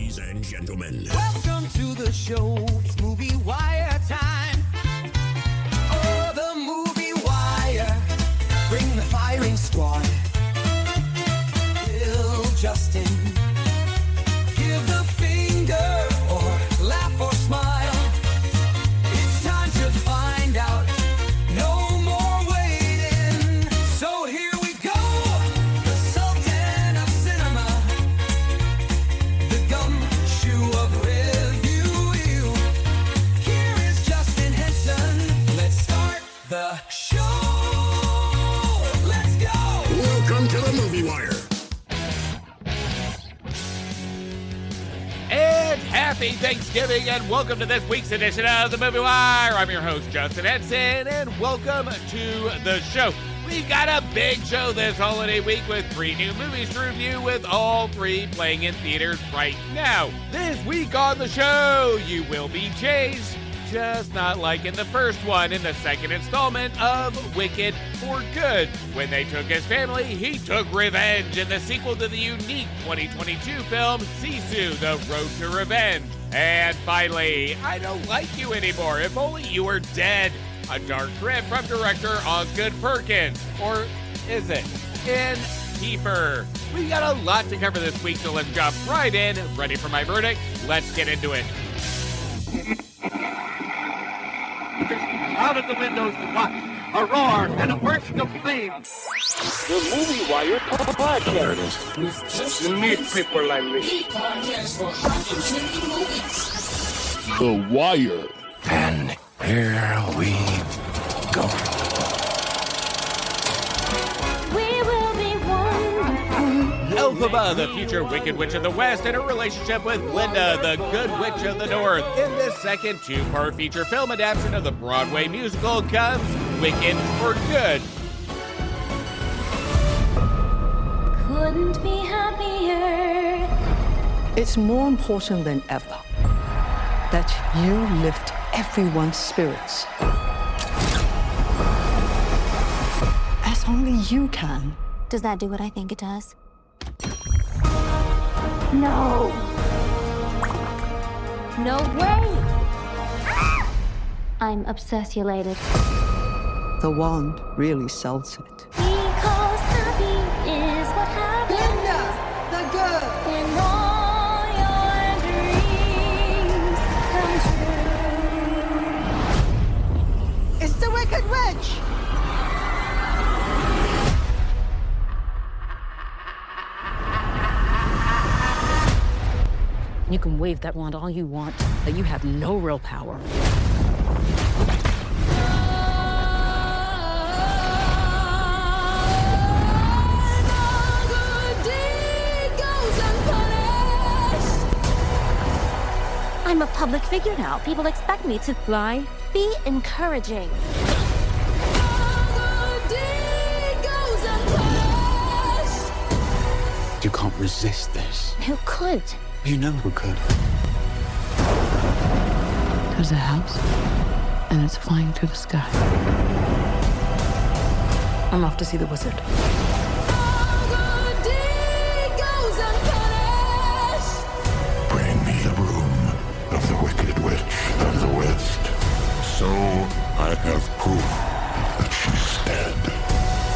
Ladies and gentlemen, welcome to the show. It's Movie Wire time. Oh, the Movie Wire. Bring the firing squad. Bill, Justin. Give the finger or laugh or smile. It's time to find out. No more waiting. So here we go. The Sultan of Cinema. The gumshoe of review. Here is Justin Henson. Let's start the show. Let's go. welcome to the Movie Wire. And happy Thanksgiving, and welcome to this week's edition of the Movie Wire. I'm your host, Justin Henson, and welcome to the show. We've got a big show this holiday week with 3 new movies to review, with all 3 playing in theaters right now. This week on the show, you will be chased, just not like in the first one, in the second installment of Wicked for Good. When they took his family, he took revenge in the sequel to the unique 2022 film, Sisu, The Road to Revenge. And finally, I Don't Like You Anymore, If Only You Were Dead, a dark trip from director Osgood Perkins. Or is it? In Keeper. We got a lot to cover this week, so let's jump right in. Ready for my verdict? Let's get into it. Out of the windows, a roar and a burst of flame. The Movie Wire Podcast. You need people like me. The Wire. And here we go. We will be wonderful. Elphaba, the future Wicked Witch of the West, and her relationship with Glinda, the Good Witch of the North. In this second 2-part feature film adaptation of the Broadway musical comes Wicked for Good. Couldn't be happier. It's more important than ever that you lift everyone's spirits. As only you can. Does that do what I think it does? No. No way. I'm obsessulated. The wand really sells it. Because happy is what happens. Linda, the good. When all your dreams come true. It's the Wicked Witch. You can wave that wand all you want, but you have no real power. I'm a public figure now. People expect me to Lie? be encouraging. You can't resist this. Who could? You know who could. There's a house, and it's flying through the sky. I'm off to see the wizard. Bring me the room of the Wicked Witch of the West. So I have proof that she's dead.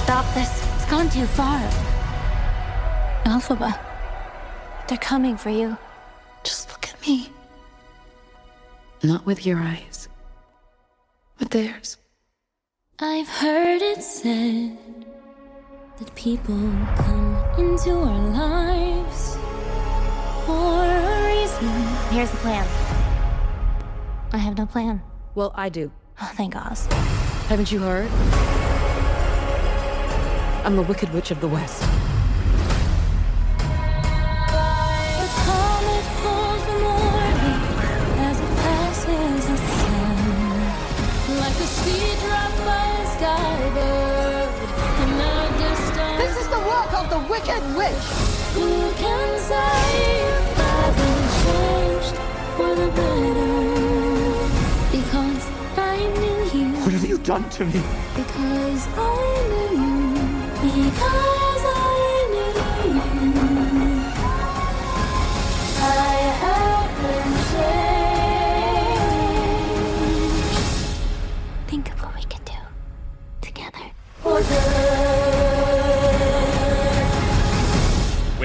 Stop this. It's gone too far. Elphaba, they're coming for you. Just look at me. Not with your eyes, with theirs. I've heard it said that people come into our lives for a reason. Here's the plan. I have no plan. Well, I do. Oh, thank Oz. Haven't you heard? I'm the Wicked Witch of the West. The comet pulls the morning as it passes the sun, like a seed dropped by a skybird in the distance. This is the work of the Wicked Witch. Who can say if I've been changed for the better? Because I knew you. What have you done to me? Because I knew you. Because I knew you. I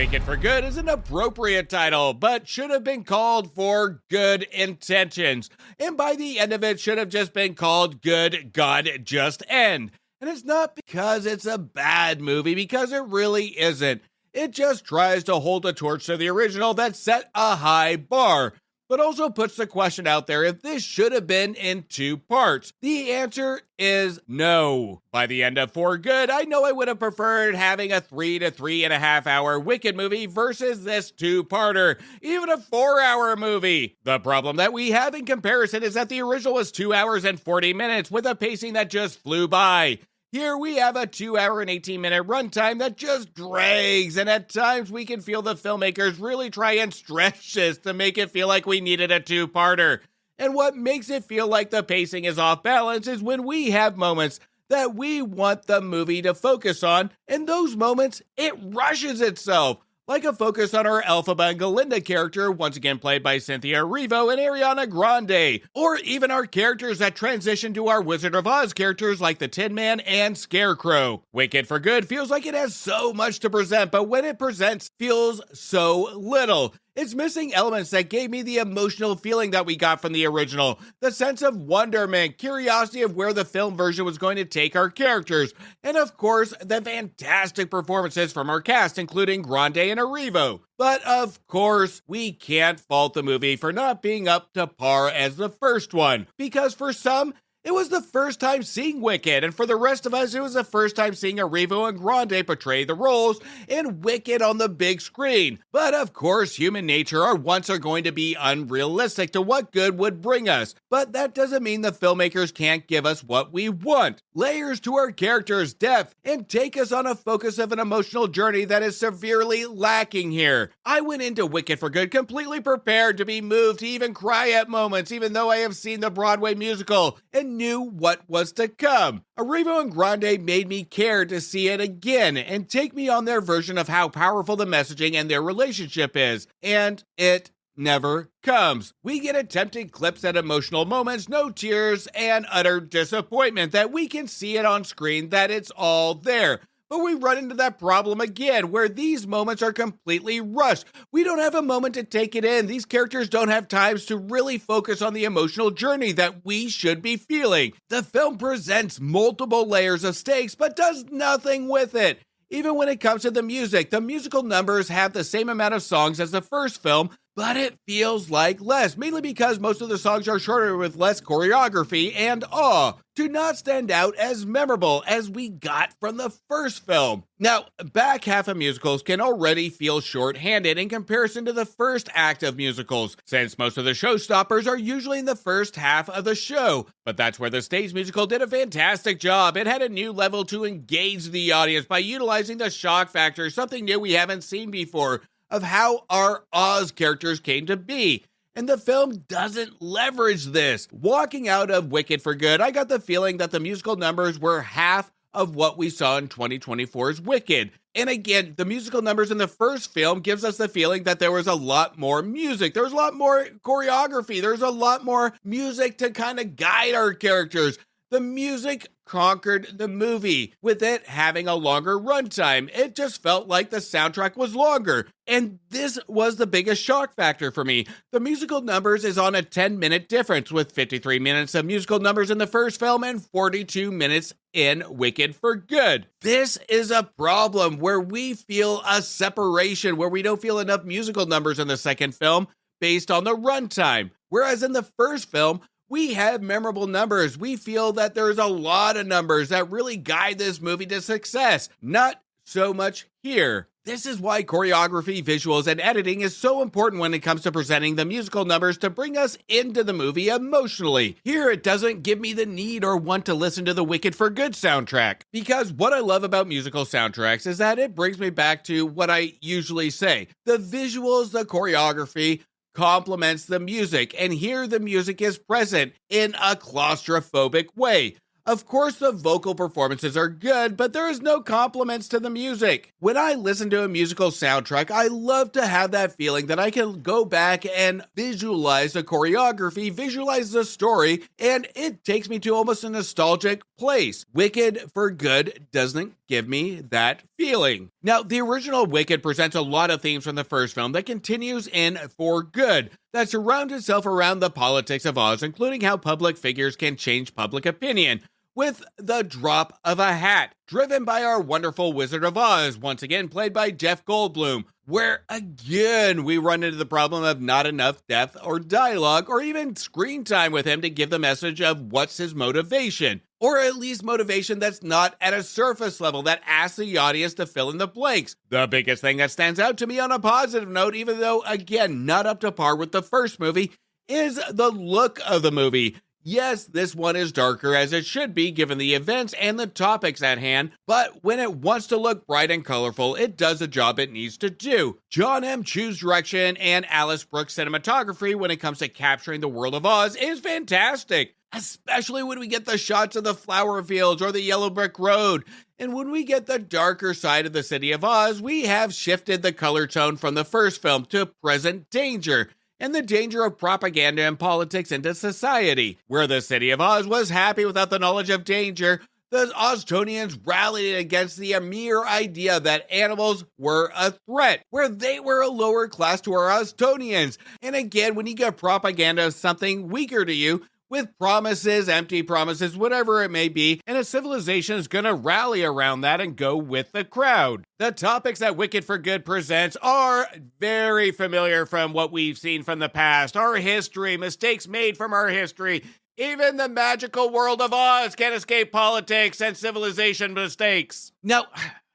Wicked for Good is an appropriate title, but should have been called For Good Intentions. And by the end of it, should have just been called Good God Just End. And it's not because it's a bad movie, because it really isn't. It just tries to hold a torch to the original that set a high bar, but also puts the question out there if this should have been in 2 parts. The answer is no. By the end of For Good, I know I would have preferred having a 3 to 3.5 hour Wicked movie versus this 2-parter, even a 4-hour movie. The problem that we have in comparison is that the original was 2 hours and 40 minutes with a pacing that just flew by. Here we have a 2 hour and 18-minute runtime that just drags, and at times we can feel the filmmakers really try and stretch this to make it feel like we needed a 2-parter. And what makes it feel like the pacing is off balance is when we have moments that we want the movie to focus on, and those moments, it rushes itself. Like a focus on our Elphaba and Galinda character, once again played by Cynthia Erivo and Ariana Grande, or even our characters that transition to our Wizard of Oz characters like the Tin Man and Scarecrow. Wicked for Good feels like it has so much to present, but when it presents, feels so little. It's missing elements that gave me the emotional feeling that we got from the original, the sense of wonderment, curiosity of where the film version was going to take our characters, and of course, the fantastic performances from our cast, including Grande and Erivo. But of course, we can't fault the movie for not being up to par as the first one, because for some, it was the first time seeing Wicked, and for the rest of us, it was the first time seeing Erivo and Grande portray the roles in Wicked on the big screen. But of course, human nature, our wants are going to be unrealistic to what good would bring us. But that doesn't mean the filmmakers can't give us what we want. Layers to our characters, depth, and take us on a focus of an emotional journey that is severely lacking here. I went into Wicked for Good completely prepared to be moved to even cry at moments, even though I have seen the Broadway musical and knew what was to come. Erivo and Grande made me care to see it again and take me on their version of how powerful the messaging and their relationship is. And it never comes. We get attempted clips at emotional moments, no tears, and utter disappointment that we can see it on screen that it's all there. But we run into that problem again, where these moments are completely rushed. We don't have a moment to take it in. These characters don't have times to really focus on the emotional journey that we should be feeling. The film presents multiple layers of stakes, but does nothing with it. Even when it comes to the music, the musical numbers have the same amount of songs as the first film, but it feels like less, mainly because most of the songs are shorter with less choreography and awe, do not stand out as memorable as we got from the first film. Now, back half of musicals can already feel short-handed in comparison to the first act of musicals, since most of the showstoppers are usually in the first half of the show. But that's where the stage musical did a fantastic job. It had a new level to engage the audience by utilizing the shock factor, something new we haven't seen before, of how our Oz characters came to be. And the film doesn't leverage this. Walking out of Wicked for Good, I got the feeling that the musical numbers were half of what we saw in 2024's Wicked. And again, the musical numbers in the first film gives us the feeling that there was a lot more music. There was a lot more choreography. There's a lot more music to kind of guide our characters. The music conquered the movie, with it having a longer runtime. It just felt like the soundtrack was longer. And this was the biggest shock factor for me. The musical numbers is on a 10-minute difference, with 53 minutes of musical numbers in the first film and 42 minutes in Wicked for Good. This is a problem where we feel a separation, where we don't feel enough musical numbers in the second film based on the runtime. Whereas in the first film, we have memorable numbers. We feel that there's a lot of numbers that really guide this movie to success. Not so much here. This is why choreography, visuals, and editing is so important when it comes to presenting the musical numbers to bring us into the movie emotionally. Here, it doesn't give me the need or want to listen to the Wicked for Good soundtrack. Because what I love about musical soundtracks is that it brings me back to what I usually say. The visuals, the choreography, complements the music, and here the music is present in a claustrophobic way. Of course, the vocal performances are good, but there is no compliments to the music. When I listen to a musical soundtrack, I love to have that feeling that I can go back and visualize the choreography, visualize the story, and it takes me to almost a nostalgic place. Wicked for Good doesn't give me that feeling. Now, the original Wicked presents a lot of themes from the first film that continues in For Good, that surrounds itself around the politics of Oz, including how public figures can change public opinion with the drop of a hat, driven by our wonderful Wizard of Oz, once again played by Jeff Goldblum, where again we run into the problem of not enough depth or dialogue or even screen time with him to give the message of what's his motivation, or at least motivation that's not at a surface level that asks the audience to fill in the blanks. The biggest thing that stands out to me on a positive note, even though again not up to par with the first movie, is the look of the movie. Yes, this one is darker as it should be given the events and the topics at hand, but when it wants to look bright and colorful, it does the job it needs to do. John M. Chu's direction and Alice Brooks' cinematography when it comes to capturing the world of Oz is fantastic, especially when we get the shots of the flower fields or the yellow brick road. And when we get the darker side of the city of Oz, we have shifted the color tone from the first film to present danger, and the danger of propaganda and politics into society. Where the city of Oz was happy without the knowledge of danger, the Oztonians rallied against the mere idea that animals were a threat, where they were a lower class to our Oztonians. And again, when you get propaganda of something weaker to you, with promises, empty promises, whatever it may be, and a civilization is gonna rally around that and go with the crowd. The topics that Wicked for Good presents are very familiar from what we've seen from the past, our history, mistakes made from our history. Even the magical world of Oz can't escape politics and civilization mistakes. Now,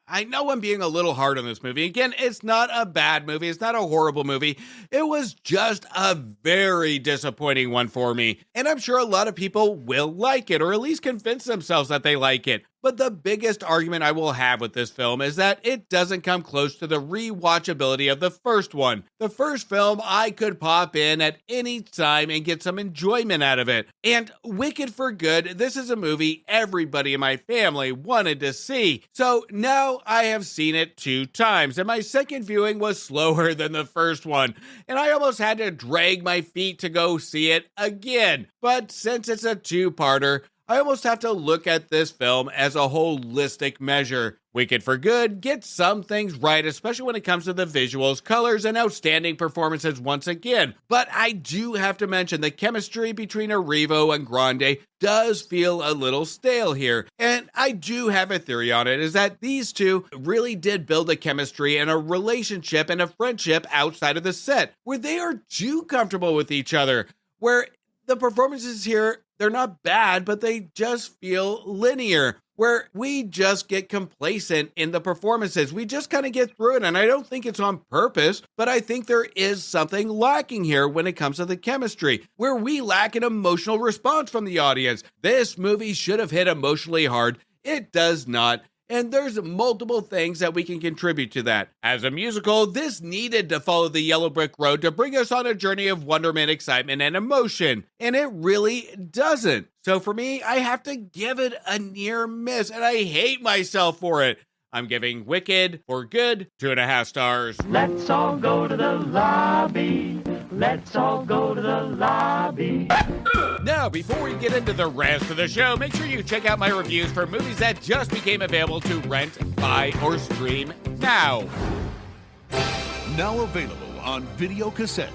I know I'm being a little hard on this movie. Again, it's not a bad movie. It's not a horrible movie. It was just a very disappointing one for me. And I'm sure a lot of people will like it, or at least convince themselves that they like it. But the biggest argument I will have with this film is that it doesn't come close to the rewatchability of the first one. The first film, I could pop in at any time and get some enjoyment out of it. And Wicked for Good, this is a movie everybody in my family wanted to see. So now I have seen it 2 times, and my second viewing was slower than the first one. And I almost had to drag my feet to go see it again. But since it's a 2-parter, I almost have to look at this film as a holistic measure. Wicked for Good gets some things right, especially when it comes to the visuals, colors, and outstanding performances once again. But I do have to mention the chemistry between Arrivo and Grande does feel a little stale here. And I do have a theory on it, is that these two really did build a chemistry and a relationship and a friendship outside of the set, where they are too comfortable with each other, where the performances here, they're not bad, but they just feel linear, where we just get complacent in the performances. We just kind of get through it, and I don't think it's on purpose, but I think there is something lacking here when it comes to the chemistry, where we lack an emotional response from the audience. This movie should have hit emotionally hard. It does not. And there's multiple things that we can contribute to that. As a musical, this needed to follow the yellow brick road to bring us on a journey of wonderment, excitement, and emotion. And it really doesn't. So for me, I have to give it a near miss, and I hate myself for it. I'm giving Wicked for Good 2.5 stars. Let's all go to the lobby. Let's all go to the lobby. Now, before we get into the rest of the show, make sure you check out my reviews for movies that just became available to rent, buy, or stream now. Now available on video cassette.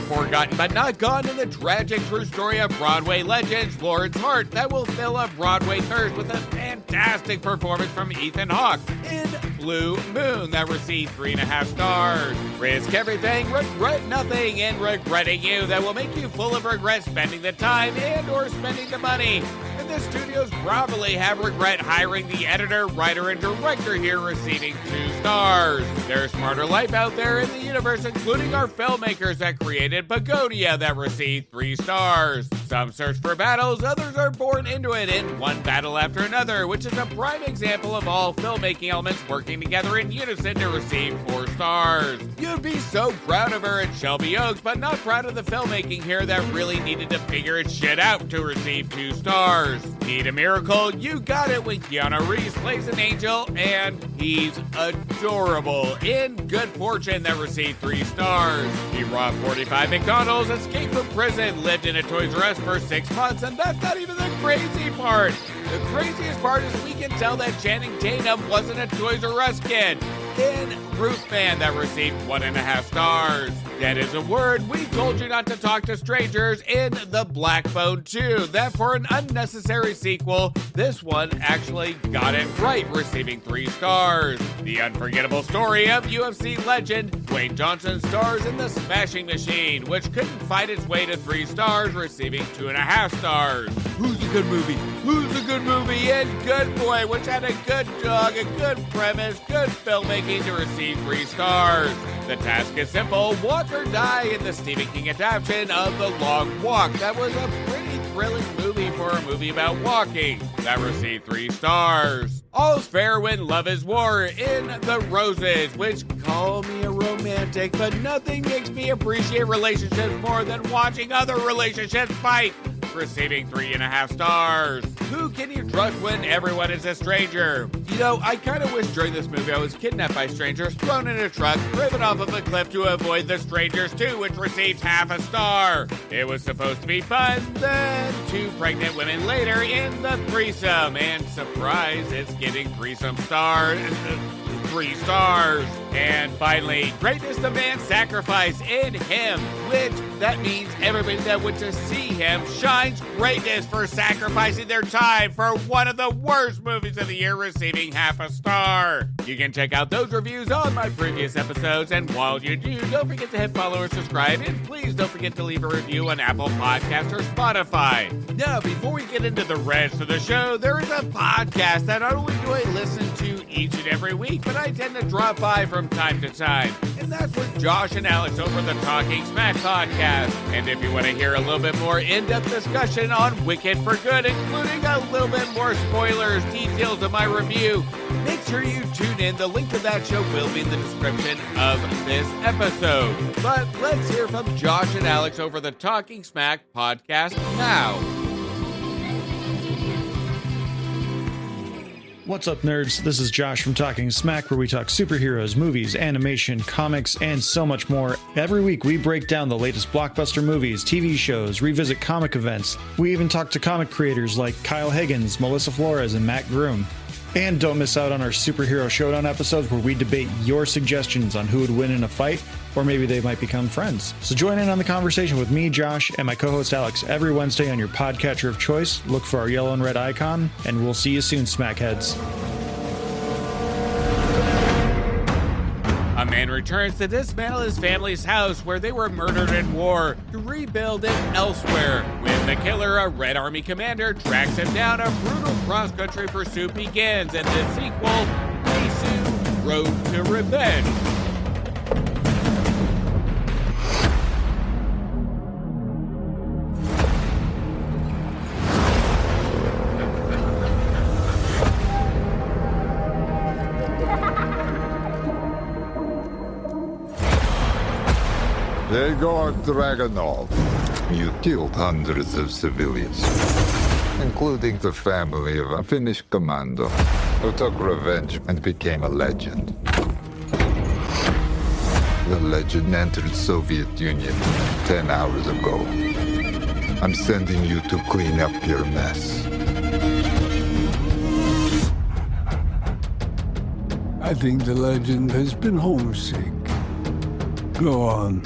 Forgotten but not gone in the tragic true story of Broadway legends Lawrence Hart that will fill a Broadway thirst with a fantastic performance from Ethan Hawke in Blue Moon that received 3.5 stars. Risk everything, regret nothing, and regretting you that will make you full of regret spending the time and or spending the money. And the studios probably have regret hiring the editor, writer, and director here, receiving 2 stars. There's smarter life out there in the universe, including our filmmakers that created Pagodia that received 3 stars. Some search for battles, others are born into it in one battle after another, which is a prime example of all filmmaking elements working together in unison to receive 4 stars. You'd be so proud of her at Shelby Oaks, but not proud of the filmmaking here that really needed to figure its shit out to receive 2 stars. Need a miracle? You got it when Keanu Reeves plays an angel, and he's adorable in Good Fortune that received 3 stars. He robbed 45 McDonald's, escaped from prison, lived in a Toys R Us us for 6 months, and that's not even the crazy part. The craziest part is we can tell that Channing Tatum wasn't a Toys R Us kid. In Roofman, that received 1.5 stars. That is a word we told you not to talk to strangers in The Black Phone 2. That for an unnecessary sequel, this one actually got it right, receiving 3 stars. The unforgettable story of UFC legend Dwayne Johnson stars in The Smashing Machine, which couldn't fight its way to 3 stars, receiving 2.5 stars. Who's a good movie? Who's a good movie? And Good Boy, which had a good dog, a good premise, good filmmaking to receive 3 stars. The task is simple: walk or die in the Stephen King adaptation of The Long Walk. That was a pretty thrilling movie for a movie about walking. That received 3 stars. All's fair when love is war in The Roses, which, call me a romantic, but nothing makes me appreciate relationships more than watching other relationships fight, receiving 3.5 stars. Who can you trust when everyone is a stranger? You know, I kind of wish during this movie I was kidnapped by strangers, thrown in a truck, driven off of a cliff to avoid The Strangers 2, which received 0.5 star. It was supposed to be fun, then 2 pregnant women later in the threesome, and surprise, it's getting threesome stars. 3 stars. And finally, greatness demands sacrifice in him, which that means everybody that went to see him shines greatness for sacrificing their time for one of the worst movies of the year, receiving 0.5 star. You can check out those reviews on my previous episodes, and while you do, don't forget to hit follow or subscribe, and please don't forget to leave a review on Apple Podcasts or Spotify. Now, before we get into the rest of the show, there is a podcast that not only do I listen to each and every week, but I tend to drop by from time to time, and that's with Josh and Alex over the Talking Smac Podcast. And if you want to hear a little bit more in-depth discussion on Wicked for Good, including a little bit more spoilers, details of my review, make sure you tune in. The link to that show will be in the description of this episode. But let's hear from Josh and Alex over the Talking Smac Podcast now. What's up, nerds? This is Josh from Talking Smac, where we talk superheroes, movies, animation, comics, and so much more. Every week, we break down the latest blockbuster movies, TV shows, revisit comic events. We even talk to comic creators like Kyle Higgins, Melissa Flores, and Matt Groom. And don't miss out on our Superhero Showdown episodes, where we debate your suggestions on who would win in a fight, or maybe they might become friends. So join in on the conversation with me, Josh, and my co-host Alex every Wednesday on your podcatcher of choice. Look for our yellow and red icon, and we'll see you soon, Smackheads. A man returns to dismantle his family's house where they were murdered in war to rebuild it elsewhere. When the killer, a Red Army commander, tracks him down, a brutal cross-country pursuit begins, and the sequel, Sisu, Road to Revenge. Yegor Dragonov, you killed hundreds of civilians, including the family of a Finnish commando who took revenge and became a legend. The legend entered Soviet Union 10 hours ago. I'm sending you to clean up your mess. I think the legend has been homesick. Go on.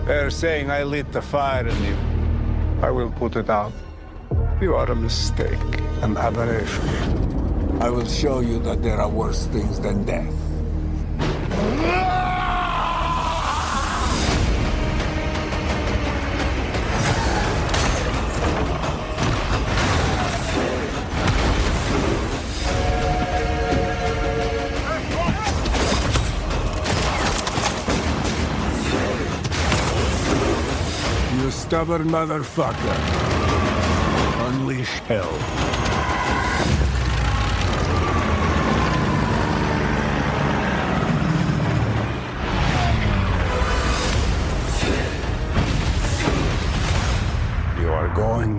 They're saying I lit the fire in you. I will put it out. You are a mistake, an aberration. I will show you that there are worse things than death. You stubborn motherfucker. Unleash hell.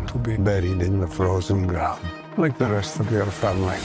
want to be buried in the frozen ground, like the rest of your family.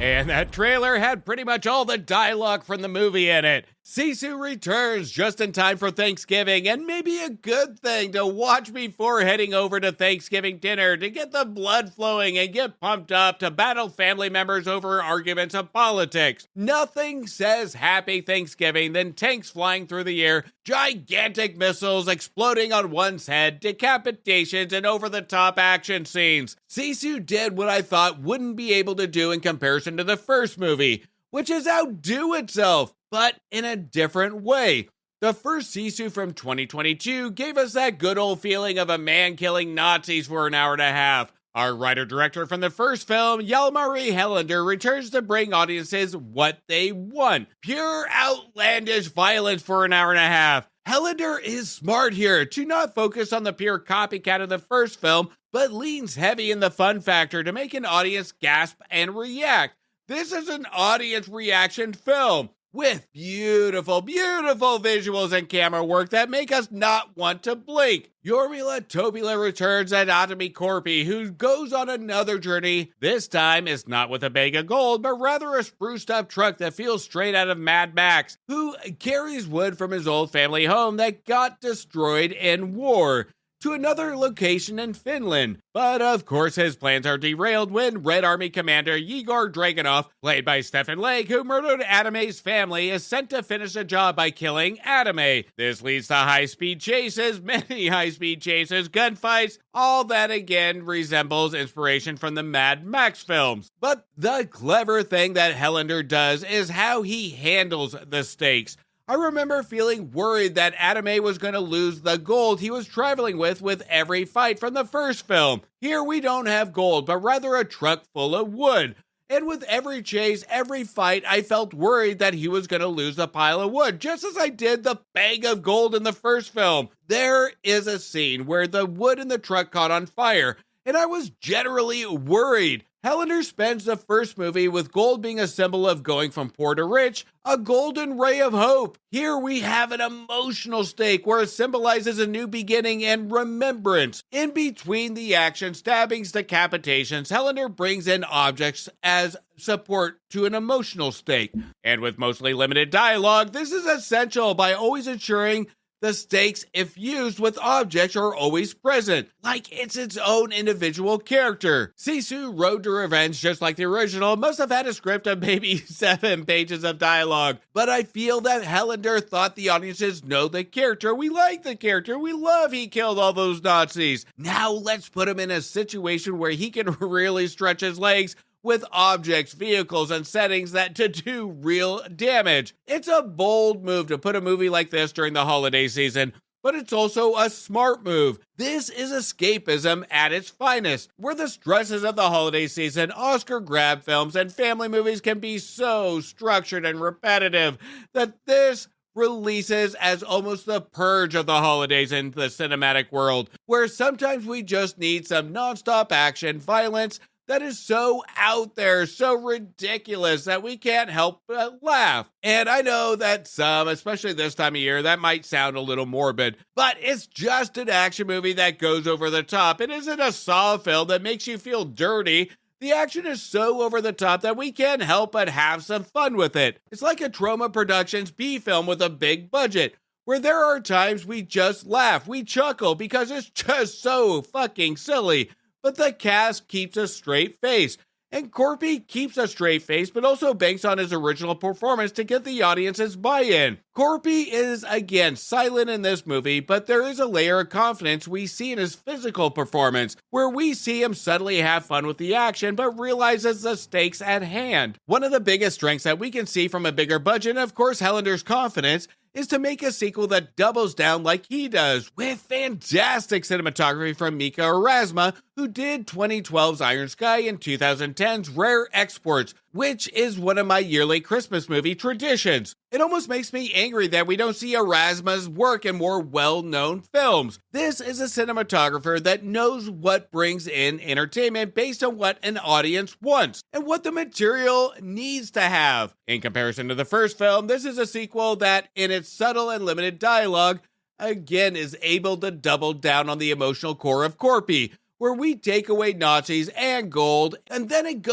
And that trailer had pretty much all the dialogue from the movie in it. Sisu returns just in time for Thanksgiving, and maybe a good thing to watch before heading over to Thanksgiving dinner to get the blood flowing and get pumped up to battle family members over arguments of politics. Nothing says Happy Thanksgiving than tanks flying through the air, gigantic missiles exploding on one's head, decapitations, and over-the-top action scenes. Sisu did what I thought wouldn't be able to do in comparison to the first movie, which is outdo itself, but in a different way. The first Sisu from 2022 gave us that good old feeling of a man killing Nazis for an hour and a half. Our writer-director from the first film, Hjalmar Helander, returns to bring audiences what they want. Pure outlandish violence for an hour and a half. Helander is smart here to not focus on the pure copycat of the first film, but leans heavy in the fun factor to make an audience gasp and react. This is an audience reaction film with beautiful, beautiful visuals and camera work that make us not want to blink. Jormila Tobila returns as Atomy Corpy, who goes on another journey. This time is not with a bag of gold, but rather a spruced up truck that feels straight out of Mad Max, who carries wood from his old family home that got destroyed in war to another location in Finland. But of course his plans are derailed when Red Army Commander Yegor Dragunov, played by Stefan Lake, who murdered Adame's family, is sent to finish the job by killing Adame. This leads to high-speed chases, many high-speed chases, gunfights, all that again resembles inspiration from the Mad Max films. But the clever thing that Helander does is how he handles the stakes. I remember feeling worried that Adame was going to lose the gold he was traveling with every fight from the first film. Here we don't have gold, but rather a truck full of wood. And with every chase, every fight, I felt worried that he was going to lose the pile of wood, just as I did the bag of gold in the first film. There is a scene where the wood in the truck caught on fire, and I was generally worried. Helander spends the first movie with gold being a symbol of going from poor to rich, a golden ray of hope. Here we have an emotional stake where it symbolizes a new beginning and remembrance. In between the action, stabbings, decapitations, Helander brings in objects as support to an emotional stake. And with mostly limited dialogue, this is essential by always ensuring the stakes, if used with objects, are always present, like it's its own individual character. Sisu Road to Revenge, just like the original, must have had a script of maybe 7 pages of dialogue, but I feel that Helander thought the audiences know the character. We like the character. We love he killed all those Nazis. Now let's put him in a situation where he can really stretch his legs with objects, vehicles, and settings that to do real damage. It's a bold move to put a movie like this during the holiday season, but it's also a smart move. This is escapism at its finest, where the stresses of the holiday season, Oscar grab films, and family movies can be so structured and repetitive that this releases as almost the purge of the holidays in the cinematic world, where sometimes we just need some nonstop action, violence, that is so out there, so ridiculous that we can't help but laugh. And I know that some, especially this time of year, that might sound a little morbid, but it's just an action movie that goes over the top. It isn't a Saw film that makes you feel dirty. The action is so over the top that we can't help but have some fun with it. It's like a Troma Productions B film with a big budget, where there are times we just laugh, we chuckle because it's just so fucking silly. But the cast keeps a straight face, and Corpy keeps a straight face, but also banks on his original performance to get the audience's buy-in. Corpy is, again, silent in this movie, but there is a layer of confidence we see in his physical performance, where we see him suddenly have fun with the action, but realizes the stakes at hand. One of the biggest strengths that we can see from a bigger budget, and of course Helander's confidence, is to make a sequel that doubles down like he does, with fantastic cinematography from Mika Erasma, who did 2012's Iron Sky and 2010's Rare Exports, which is one of my yearly Christmas movie traditions. It almost makes me angry that we don't see Erasmus' work in more well-known films. This is a cinematographer that knows what brings in entertainment based on what an audience wants and what the material needs to have. In comparison to the first film, this is a sequel that, in its subtle and limited dialogue, again is able to double down on the emotional core of Corpy, where we take away Nazis and gold, and then it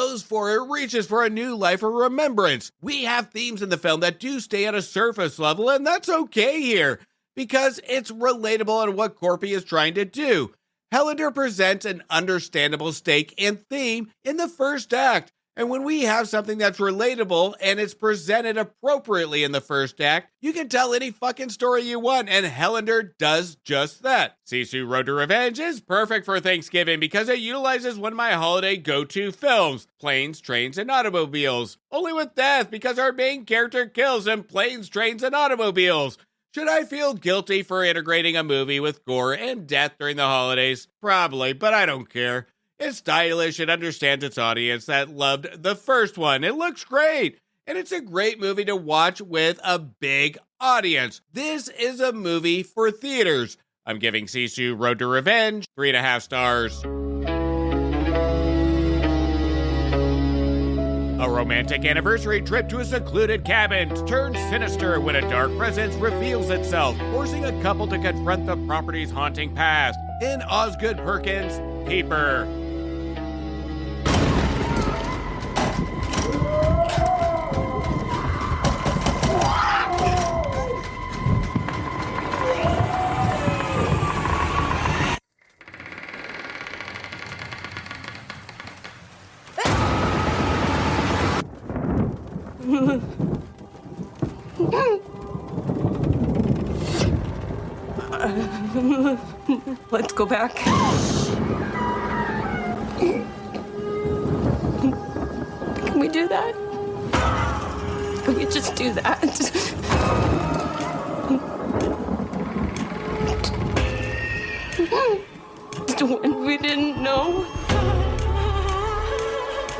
reaches for a new life of remembrance. We have themes in the film that do stay at a surface level, and that's okay here, because it's relatable in what Corpy is trying to do. Helander presents an understandable stake and theme in the first act, and when we have something that's relatable and it's presented appropriately in the first act, you can tell any fucking story you want, and Helander does just that. Sisu Road to Revenge is perfect for Thanksgiving because it utilizes one of my holiday go-to films, Planes, Trains, and Automobiles. Only with death, because our main character kills in Planes, Trains, and Automobiles. Should I feel guilty for integrating a movie with gore and death during the holidays? Probably, but I don't care. It's stylish, it understands its audience that loved the first one. It looks great, and it's a great movie to watch with a big audience. This is a movie for theaters. I'm giving Sisu Road to Revenge 3.5 stars. A romantic anniversary trip to a secluded cabin turns sinister when a dark presence reveals itself, forcing a couple to confront the property's haunting past. In Osgood Perkins' Keeper. Let's go back. Can we do that? Can we just do that? When we didn't know.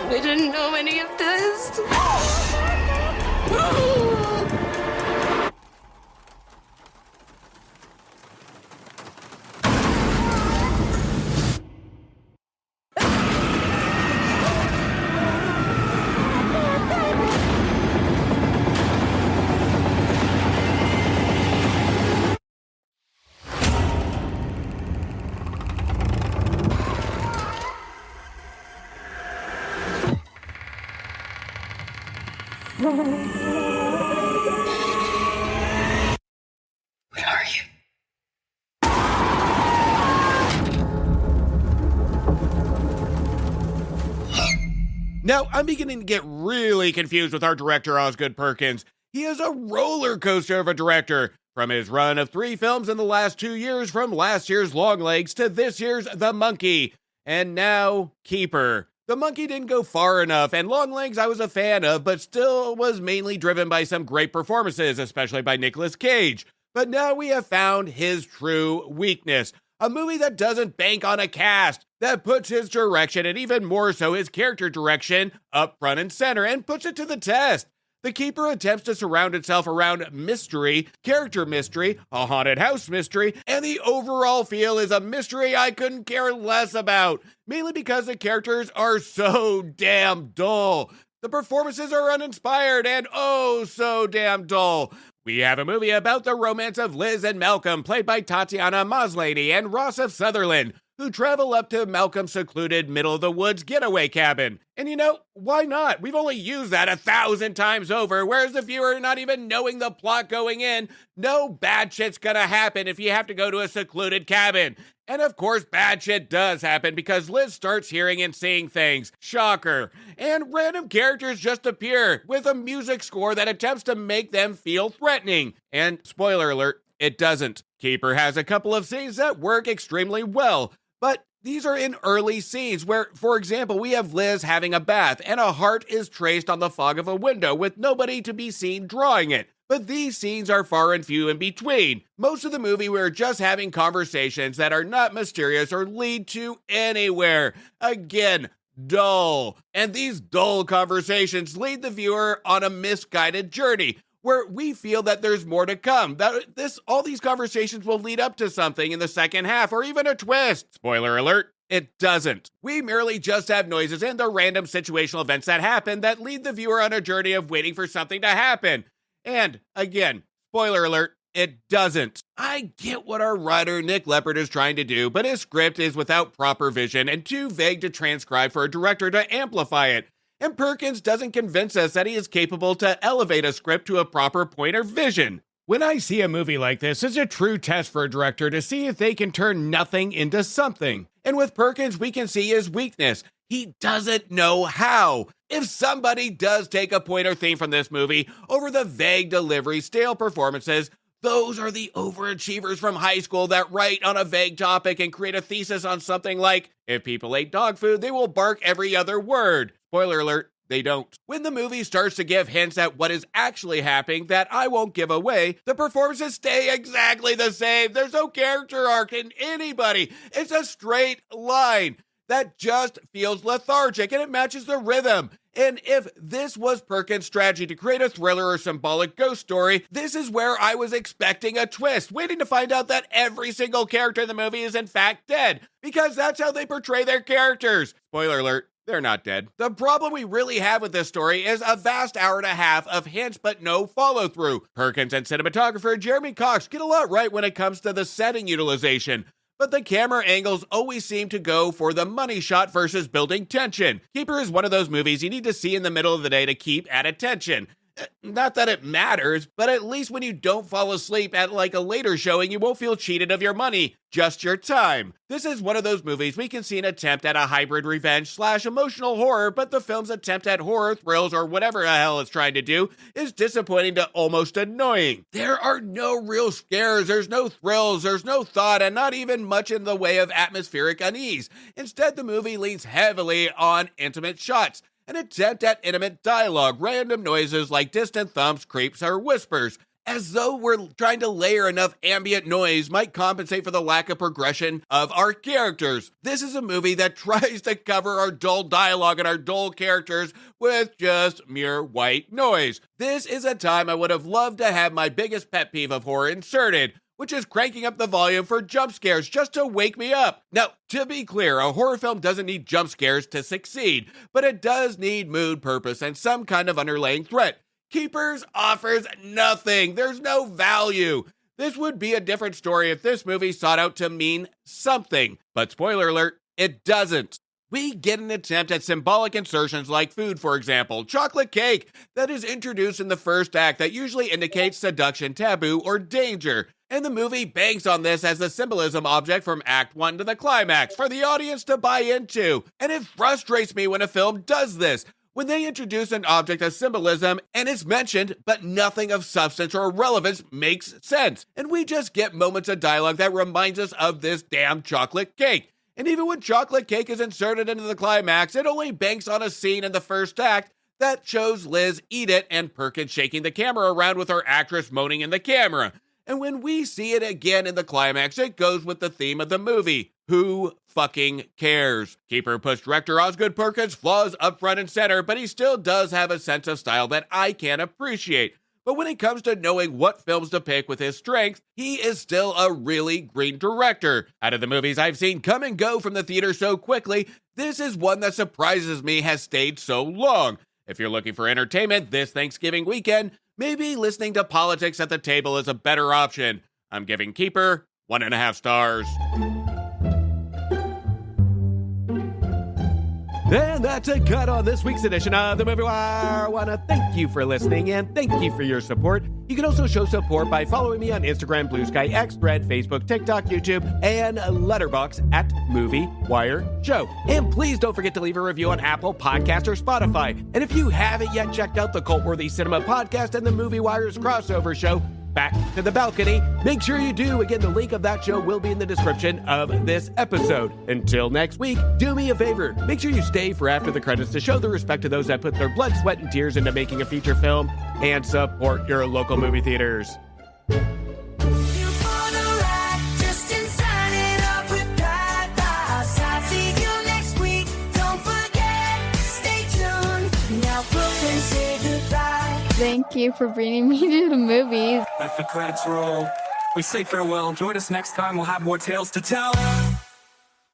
We didn't know any of this. Where are you? Now, I'm beginning to get really confused with our director, Osgood Perkins. He is a roller coaster of a director. From his run of 3 films in the last 2 years, from last year's Longlegs to this year's The Monkey, and now Keeper. The Monkey didn't go far enough, and Longlegs I was a fan of, but still was mainly driven by some great performances, especially by Nicolas Cage. But now we have found his true weakness. A movie that doesn't bank on a cast, that puts his direction, and even more so his character direction, up front and center, and puts it to the test. The Keeper attempts to surround itself around mystery, character mystery, a haunted house mystery, and the overall feel is a mystery I couldn't care less about, mainly because the characters are so damn dull. The performances are uninspired and oh so damn dull. We have a movie about the romance of Liz and Malcolm, played by Tatiana Maslany and Ross of Sutherland, who travel up to Malcolm's secluded middle-of-the-woods getaway cabin. And you know, why not? We've only used that 1,000 times over, whereas the viewer not even knowing the plot going in, no bad shit's gonna happen if you have to go to a secluded cabin. And of course, bad shit does happen because Liz starts hearing and seeing things. Shocker. And random characters just appear with a music score that attempts to make them feel threatening. And spoiler alert, it doesn't. Keeper has a couple of scenes that work extremely well, but these are in early scenes where, for example, we have Liz having a bath and a heart is traced on the fog of a window with nobody to be seen drawing it. But these scenes are far and few in between. Most of the movie, we're just having conversations that are not mysterious or lead to anywhere. Again, dull. And these dull conversations lead the viewer on a misguided journey where we feel that there's more to come. All these conversations will lead up to something in the second half or even a twist. Spoiler alert. It doesn't. We merely just have noises and the random situational events that happen that lead the viewer on a journey of waiting for something to happen. And again, spoiler alert, it doesn't. I get what our writer Nick Leppard is trying to do, but his script is without proper vision and too vague to transcribe for a director to amplify it. And Perkins doesn't convince us that he is capable to elevate a script to a proper point or vision. When I see a movie like this, it's a true test for a director to see if they can turn nothing into something. And with Perkins, we can see his weakness. He doesn't know how. If somebody does take a point or theme from this movie over the vague delivery, stale performances, those are the overachievers from high school that write on a vague topic and create a thesis on something like, if people ate dog food, they will bark every other word. Spoiler alert. They don't. When the movie starts to give hints at what is actually happening that I won't give away, the performances stay exactly the same. There's no character arc in anybody. It's a straight line that just feels lethargic and it matches the rhythm. And if this was Perkins' strategy to create a thriller or symbolic ghost story, this is where I was expecting a twist, waiting to find out that every single character in the movie is in fact dead, because that's how they portray their characters. Spoiler alert. They're not dead. The problem we really have with this story is a vast hour and a half of hints but no follow-through. Perkins and cinematographer Jeremy Cox get a lot right when it comes to the setting utilization, but the camera angles always seem to go for the money shot versus building tension. Keeper is one of those movies you need to see in the middle of the day to keep at attention. Not that it matters, but at least when you don't fall asleep at like a later showing, you won't feel cheated of your money, just your time. This is one of those movies we can see an attempt at a hybrid revenge/emotional horror, but the film's attempt at horror, thrills, or whatever the hell it's trying to do is disappointing to almost annoying. There are no real scares, there's no thrills, there's no thought, and not even much in the way of atmospheric unease. Instead, the movie leans heavily on intimate shots, an attempt at intimate dialogue, random noises like distant thumps, creeps, or whispers, as though we're trying to layer enough ambient noise might compensate for the lack of progression of our characters. This is a movie that tries to cover our dull dialogue and our dull characters with just mere white noise. This is a time I would have loved to have my biggest pet peeve of horror inserted, which is cranking up the volume for jump scares just to wake me up. Now, to be clear, a horror film doesn't need jump scares to succeed, but it does need mood, purpose, and some kind of underlying threat. Keepers offers nothing. There's no value. This would be a different story if this movie sought out to mean something, but spoiler alert, it doesn't. We get an attempt at symbolic insertions like food, for example, chocolate cake that is introduced in the first act that usually indicates seduction, taboo, or danger. And the movie banks on this as the symbolism object from Act 1 to the climax for the audience to buy into. And it frustrates me when a film does this, when they introduce an object as symbolism and it's mentioned, but nothing of substance or relevance makes sense. And we just get moments of dialogue that reminds us of this damn chocolate cake. And even when chocolate cake is inserted into the climax, it only banks on a scene in the first act that shows Liz eat it and Perkins shaking the camera around with her actress moaning in the camera. And when we see it again in the climax, it goes with the theme of the movie. Who fucking cares? Keeper puts director Osgood Perkins' flaws up front and center, but he still does have a sense of style that I can appreciate. But when it comes to knowing what films to pick with his strength, he is still a really green director. Out of the movies I've seen come and go from the theater so quickly, this is one that surprises me has stayed so long. If you're looking for entertainment this Thanksgiving weekend, maybe listening to politics at the table is a better option. I'm giving Keeper 1.5 stars. And that's a cut on this week's edition of The Movie Wire. I want to thank you for listening and thank you for your support. You can also show support by following me on Instagram, Blue Sky, X, Thread, Facebook, TikTok, YouTube, and Letterboxd at Movie Wire Show. And please don't forget to leave a review on Apple Podcasts or Spotify. And if you haven't yet checked out the Cult-Worthy Cinema Podcast and the Movie Wire's crossover show, back to the balcony. Make sure you do. Again, the link of that show will be in the description of this episode. Until next week, do me a favor. Make sure you stay for after the credits to show the respect to those that put their blood, sweat, and tears into making a feature film and support your local movie theaters. Thank you for bringing me to the movies. Let the credits roll. We say farewell. Join us next time. We'll have more tales to tell.